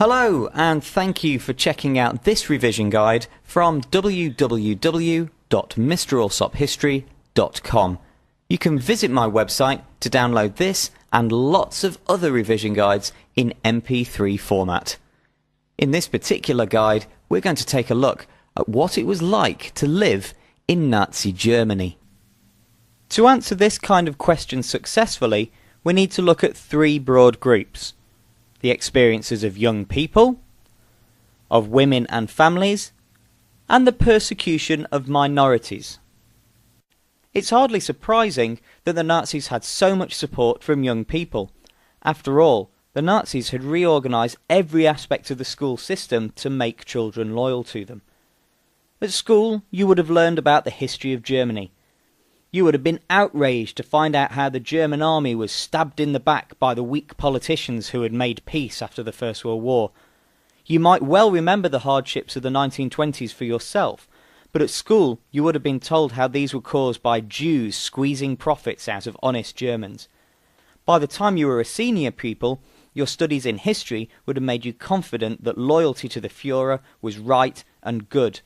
Hello, and thank you for checking out this revision guide from www.mralsophistory.com. You can visit my website to download this and lots of other revision guides in MP3 format. In this particular guide, we're going to take a look at what it was like to live in Nazi Germany. To answer this kind of question successfully, we need to look at three broad groups: the experiences of young people, of women and families, and the persecution of minorities. It's hardly surprising that the Nazis had so much support from young people. After all, the Nazis had reorganized every aspect of the school system to make children loyal to them. At school, you would have learned about the history of Germany. You would have been outraged to find out how the German army was stabbed in the back by the weak politicians who had made peace after the First World War. You might well remember the hardships of the 1920s for yourself, but at school you would have been told how these were caused by Jews squeezing profits out of honest Germans. By the time you were a senior pupil, your studies in history would have made you confident that loyalty to the Führer was right and good.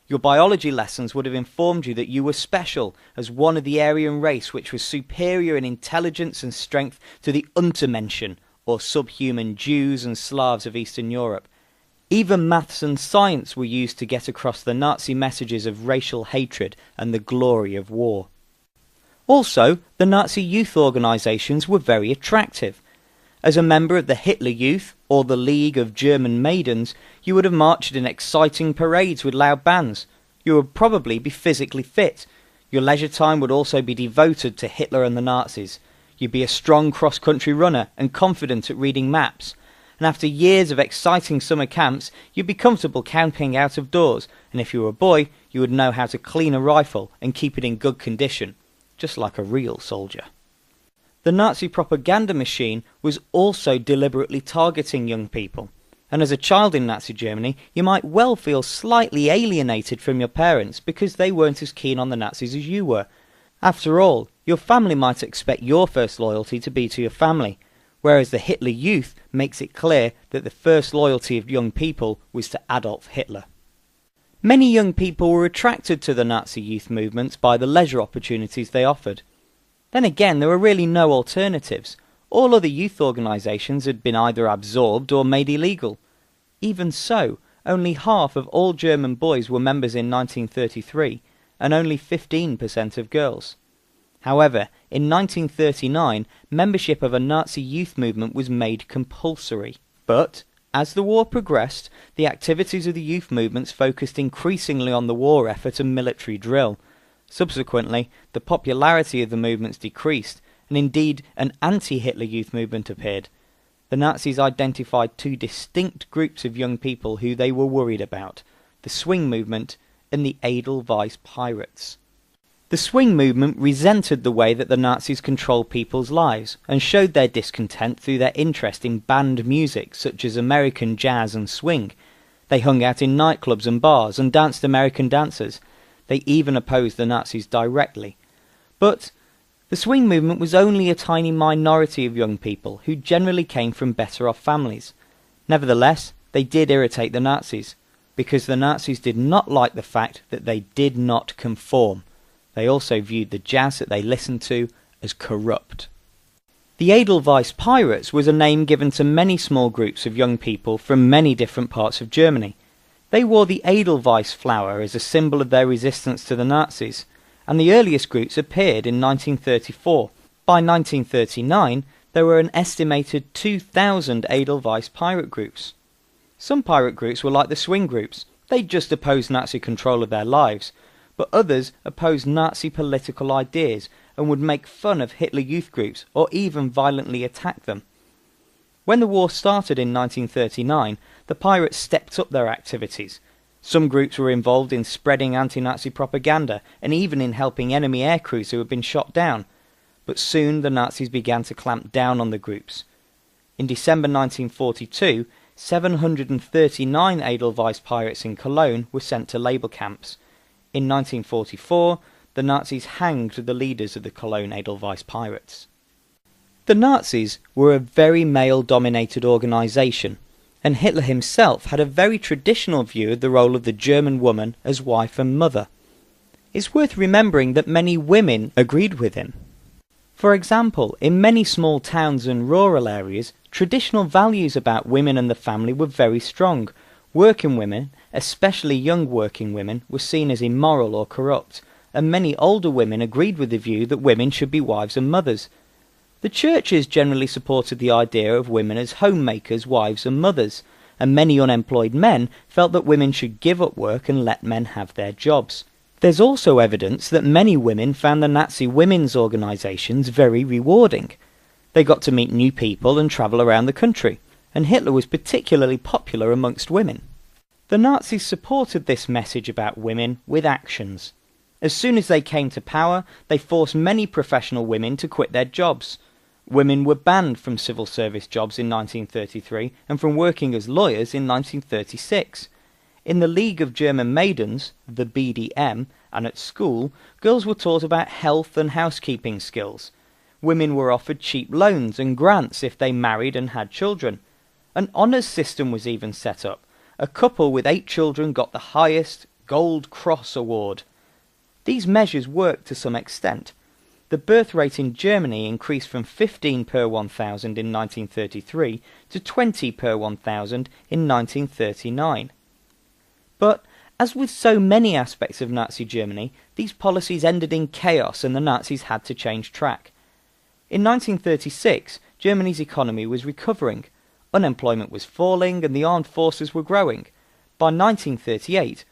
Your biology lessons would have informed you that you were special as one of the Aryan race which was superior in intelligence and strength to the Untermenschen, or subhuman Jews and Slavs of Eastern Europe. Even maths and science were used to get across the Nazi messages of racial hatred and the glory of war. Also, the Nazi youth organisations were very attractive. As a member of the Hitler Youth, or the League of German Maidens, you would have marched in exciting parades with loud bands. You would probably be physically fit. Your leisure time would also be devoted to Hitler and the Nazis. You'd be a strong cross-country runner and confident at reading maps. And after years of exciting summer camps, you'd be comfortable camping out of doors, and if you were a boy, you would know how to clean a rifle and keep it in good condition, just like a real soldier. The Nazi propaganda machine was also deliberately targeting young people, and as a child in Nazi Germany you might well feel slightly alienated from your parents because they weren't as keen on the Nazis as you were. After all, your family might expect your first loyalty to be to your family, whereas the Hitler Youth makes it clear that the first loyalty of young people was to Adolf Hitler. Many young people were attracted to the Nazi youth movements by the leisure opportunities they offered. Then again, there were really no alternatives. All other youth organisations had been either absorbed or made illegal. Even so, only half of all German boys were members in 1933, and only 15% of girls. However, in 1939, membership of a Nazi youth movement was made compulsory. But, as the war progressed, the activities of the youth movements focused increasingly on the war effort and military drill. Subsequently, the popularity of the movements decreased, and indeed an anti-Hitler youth movement appeared. The Nazis identified two distinct groups of young people who they were worried about: the swing movement and the Edelweiss pirates. The swing movement resented the way that the Nazis controlled people's lives, and showed their discontent through their interest in banned music such as American jazz and swing. They hung out in nightclubs and bars and danced American dances. They even opposed the Nazis directly. But the swing movement was only a tiny minority of young people who generally came from better-off families. Nevertheless, they did irritate the Nazis, because the Nazis did not like the fact that they did not conform. They also viewed the jazz that they listened to as corrupt. The Edelweiss Pirates was a name given to many small groups of young people from many different parts of Germany. They wore the Edelweiss flower as a symbol of their resistance to the Nazis, and the earliest groups appeared in 1934. By 1939, there were an estimated 2,000 Edelweiss pirate groups. Some pirate groups were like the swing groups. They just opposed Nazi control of their lives, but others opposed Nazi political ideas and would make fun of Hitler Youth groups or even violently attack them. When the war started in 1939, the pirates stepped up their activities. Some groups were involved in spreading anti-Nazi propaganda and even in helping enemy aircrews who had been shot down. But soon the Nazis began to clamp down on the groups. In December 1942, 739 Edelweiss pirates in Cologne were sent to labour camps. In 1944, the Nazis hanged the leaders of the Cologne Edelweiss pirates. The Nazis were a very male-dominated organisation, and Hitler himself had a very traditional view of the role of the German woman as wife and mother. It's worth remembering that many women agreed with him. For example, in many small towns and rural areas, traditional values about women and the family were very strong. Working women, especially young working women, were seen as immoral or corrupt, and many older women agreed with the view that women should be wives and mothers. The churches generally supported the idea of women as homemakers, wives and mothers, and many unemployed men felt that women should give up work and let men have their jobs. There's also evidence that many women found the Nazi women's organisations very rewarding. They got to meet new people and travel around the country, and Hitler was particularly popular amongst women. The Nazis supported this message about women with actions. As soon as they came to power, they forced many professional women to quit their jobs. Women were banned from civil service jobs in 1933 and from working as lawyers in 1936. In the League of German Maidens, the BDM, and at school, girls were taught about health and housekeeping skills. Women were offered cheap loans and grants if they married and had children. An honours system was even set up. A couple with 8 children got the highest Gold Cross award. These measures worked to some extent. The birth rate in Germany increased from 15 per 1,000 in 1933 to 20 per 1,000 in 1939. But, as with so many aspects of Nazi Germany, these policies ended in chaos and the Nazis had to change track. In 1936, Germany's economy was recovering, unemployment was falling and the armed forces were growing. By 1938,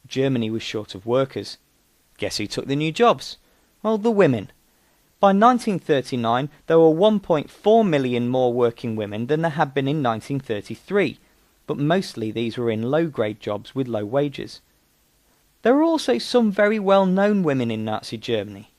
Germany was short of workers. Guess who took the new jobs? Well, the women. By 1939, there were 1.4 million more working women than there had been in 1933, but mostly these were in low-grade jobs with low wages. There were also some very well-known women in Nazi Germany.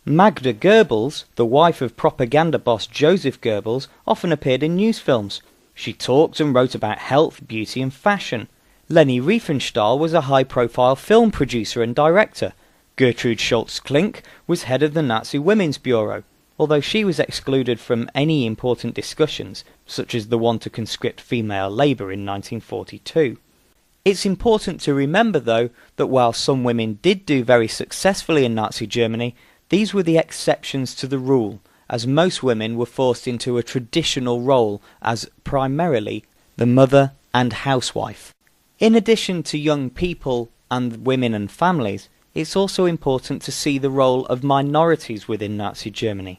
Magda Goebbels, the wife of propaganda boss Joseph Goebbels, often appeared in news films. She talked and wrote about health, beauty and fashion. Leni Riefenstahl was a high-profile film producer and director. Gertrude Schultz-Klink was head of the Nazi Women's Bureau, although she was excluded from any important discussions, such as the one to conscript female labour in 1942. It's important to remember, though, that while some women did do very successfully in Nazi Germany, these were the exceptions to the rule, as most women were forced into a traditional role as primarily the mother and housewife. In addition to young people and women and families, it's also important to see the role of minorities within Nazi Germany.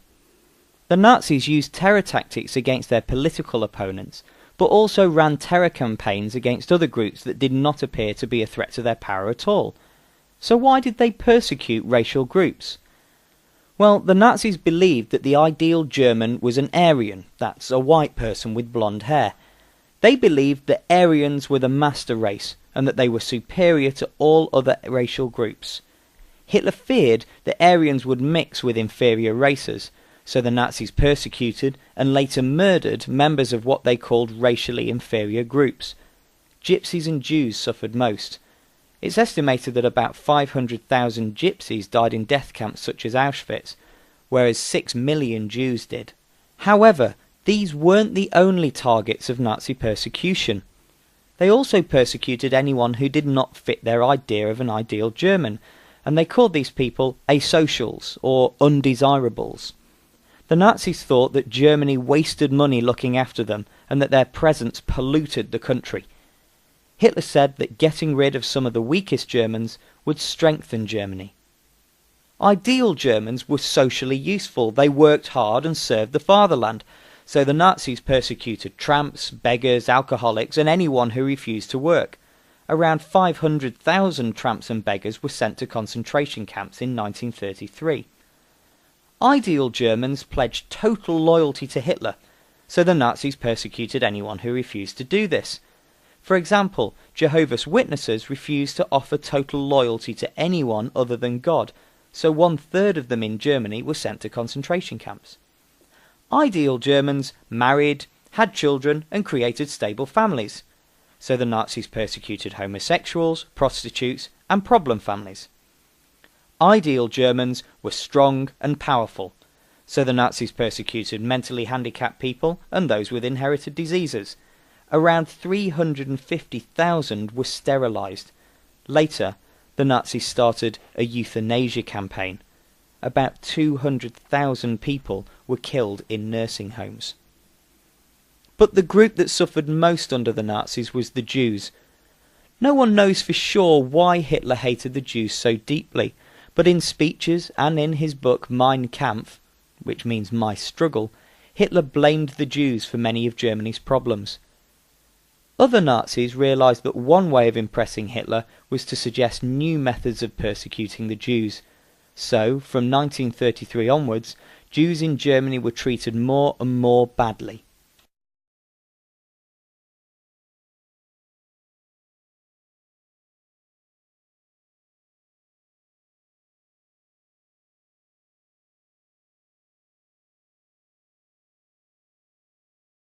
The Nazis used terror tactics against their political opponents, but also ran terror campaigns against other groups that did not appear to be a threat to their power at all. So why did they persecute racial groups? Well, the Nazis believed that the ideal German was an Aryan, that's a white person with blonde hair. They believed that Aryans were the master race, and that they were superior to all other racial groups. Hitler feared that Aryans would mix with inferior races, so the Nazis persecuted and later murdered members of what they called racially inferior groups. Gypsies and Jews suffered most. It's estimated that about 500,000 Gypsies died in death camps such as Auschwitz, whereas 6 million Jews did. However, these weren't the only targets of Nazi persecution. They also persecuted anyone who did not fit their idea of an ideal German, and they called these people asocials, or undesirables. The Nazis thought that Germany wasted money looking after them, and that their presence polluted the country. Hitler said that getting rid of some of the weakest Germans would strengthen Germany. Ideal Germans were socially useful, they worked hard and served the fatherland, so the Nazis persecuted tramps, beggars, alcoholics, and anyone who refused to work. Around 500,000 tramps and beggars were sent to concentration camps in 1933. Ideal Germans pledged total loyalty to Hitler, so the Nazis persecuted anyone who refused to do this. For example, Jehovah's Witnesses refused to offer total loyalty to anyone other than God, so 1/3 of them in Germany were sent to concentration camps. Ideal Germans married, had children, and created stable families, so the Nazis persecuted homosexuals, prostitutes, and problem families. Ideal Germans were strong and powerful, so the Nazis persecuted mentally handicapped people and those with inherited diseases. Around 350,000 were sterilized. Later, the Nazis started a euthanasia campaign. About 200,000 people were killed in nursing homes. But the group that suffered most under the Nazis was the Jews. No one knows for sure why Hitler hated the Jews so deeply, but in speeches and in his book Mein Kampf, which means My Struggle, Hitler blamed the Jews for many of Germany's problems. Other Nazis realized that one way of impressing Hitler was to suggest new methods of persecuting the Jews. So, from 1933 onwards, Jews in Germany were treated more and more badly.